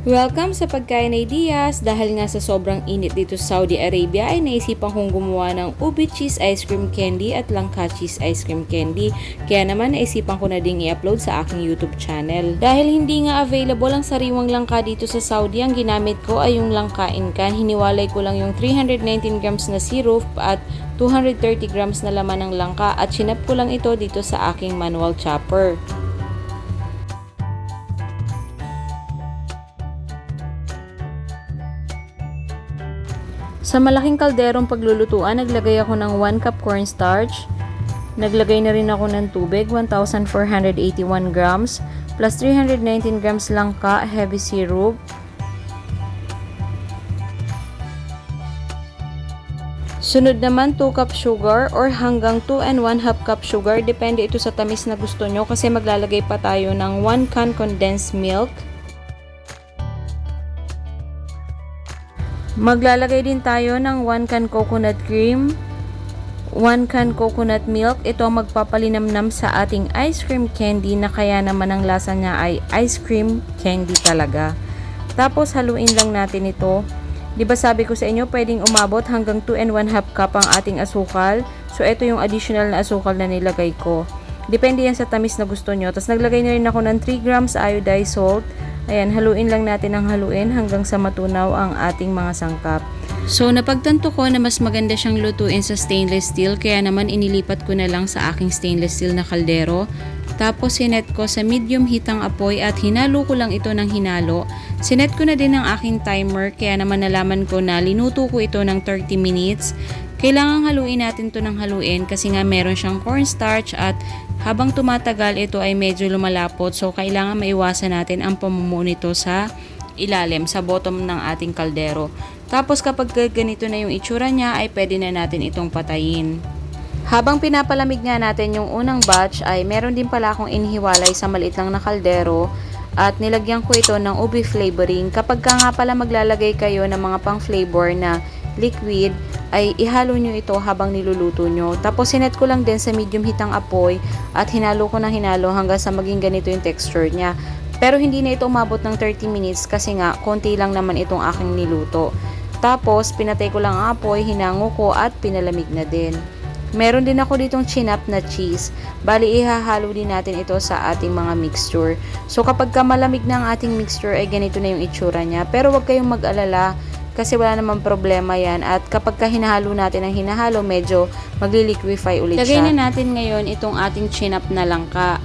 Welcome sa Pagkain Ideas. Dahil nga sa sobrang init dito sa Saudi Arabia ay naisipan kong gumawa ng ube cheese ice cream candy at langka cheese ice cream candy. Kaya naman naisipan ko na ding i-upload sa aking YouTube channel. Dahil hindi nga available ang sariwang langka dito sa Saudi, ang ginamit ko ay yung langka incan. Hiniwalay ko lang yung 319 grams na syrup at 230 grams na laman ng langka at sinap ko lang ito dito sa aking manual chopper. Sa malaking kalderong paglulutuan, naglagay ako ng 1 cup cornstarch. Naglagay na rin ako ng tubig, 1,481 grams, plus 319 grams langka, heavy syrup. Sunod naman 2 cup sugar or hanggang 2 and 1 half cup sugar. Depende ito sa tamis na gusto nyo kasi maglalagay pa tayo ng 1 can condensed milk. Maglalagay din tayo ng 1 can coconut cream, 1 can coconut milk. Ito ang magpapalinamnam sa ating ice cream candy na kaya naman ang lasa niya ay ice cream candy talaga. Tapos haluin lang natin ito. Di ba sabi ko sa inyo pwedeng umabot hanggang 2 and 1 half cup ang ating asukal. So ito yung additional na asukal na nilagay ko. Depende yan sa tamis na gusto nyo. Tapos naglagay na rin ako ng 3 grams iodized salt. Ayan, haluin lang natin ang haluin hanggang sa matunaw ang ating mga sangkap. So, napagtanto ko na mas maganda siyang lutuin sa stainless steel, kaya naman inilipat ko na lang sa aking stainless steel na kaldero. Tapos, sinet ko sa medium heat ang apoy at hinalo ko lang ito ng hinalo. Sinet ko na din ang aking timer, kaya naman nalaman ko na linuto ko ito ng 30 minutes. Kailangang haluin natin ito ng haluin kasi nga meron siyang cornstarch at habang tumatagal ito ay medyo lumalapot, so kailangan maiwasan natin ang pamumuo nito sa ilalim, sa bottom ng ating kaldero. Tapos kapag ganito na yung itsura niya ay pwede na natin itong patayin. Habang pinapalamig nga natin yung unang batch ay meron din pala akong inihiwalay sa maliit lang na kaldero at nilagyan ko ito ng ube flavoring. Kapag ka nga pala maglalagay kayo ng mga pang flavor na liquid ay ihalo nyo ito habang niluluto nyo. Tapos sinet ko lang din sa medium heat ang apoy at hinalo ko ng hinalo hanggang sa maging ganito yung texture niya. Pero hindi na ito umabot ng 30 minutes kasi nga konti lang naman itong aking niluto. Tapos pinatay ko lang ang apoy, hinango ko at pinalamig na din. Meron din ako ditong chinap na cheese. Bali, ihahalo din natin ito sa ating mga mixture. So kapag malamig na ang ating mixture ay ganito na yung itsura niya. Pero huwag kayong mag-alala kasi wala namang problema yan. At kapag hinahalo natin ang hinahalo, medyo magli-liquefy ulit siya. Lagay na natin ngayon itong ating chinap na langka.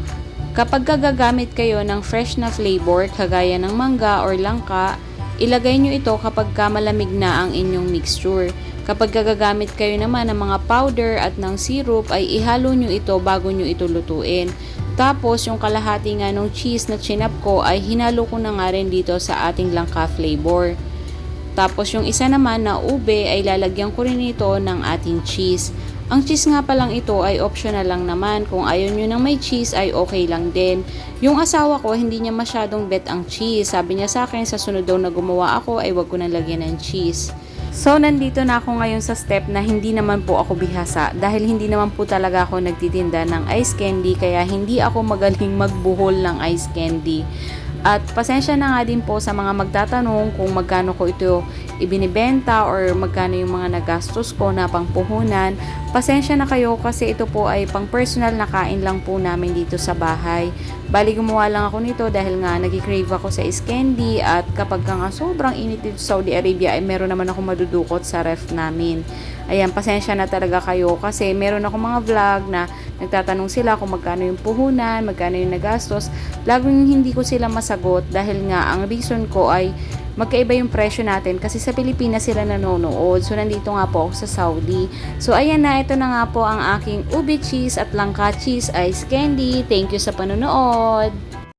Kapag gagamit kayo ng fresh na flavor, kagaya ng mangga or langka, ilagay nyo ito kapag malamig na ang inyong mixture. Kapag gagamit kayo naman ng mga powder at ng syrup, ay ihalo nyo ito bago nyo ito lutuin. Tapos, yung kalahati nga ng cheese na chinap ko ay hinalo ko na nga rin dito sa ating langka flavor. Tapos, yung isa naman na ube ay lalagyan ko rin ito ng ating cheese. Ang cheese nga palang ito ay optional lang naman. Kung ayaw nyo ng may cheese ay okay lang din. Yung asawa ko, hindi niya masyadong bet ang cheese. Sabi niya sa akin, sa sunod daw na gumawa ako ay wag ko na lagyan ng cheese. So, nandito na ako ngayon sa step na hindi naman po ako bihasa dahil hindi naman po talaga ako nagtitinda ng ice candy kaya hindi ako magaling magbuhol ng ice candy. At pasensya na nga din po sa mga magtatanong kung magkano ko ito ibinibenta or magkano yung mga nagastos ko na pangpuhunan. Pasensya na kayo kasi ito po ay pang personal na kain lang po namin dito sa bahay. Bali gumawa lang ako nito dahil nga nag-crave ako sa ice candy at kapag nga sobrang init dito sa Saudi Arabia ay meron naman ako madudukot sa ref namin. Ayan, pasensya na talaga kayo kasi meron ako mga vlog na nagtatanong sila kung magkano yung puhunan, magkano yung nagastos. Laging hindi ko sila masagot dahil nga ang reason ko ay magkaiba yung presyo natin kasi sa Pilipinas sila nanonood. So, nandito nga po ako sa Saudi. So, ayan na, ito na nga po ang aking ube cheese at langka cheese ice candy. Thank you sa panonood!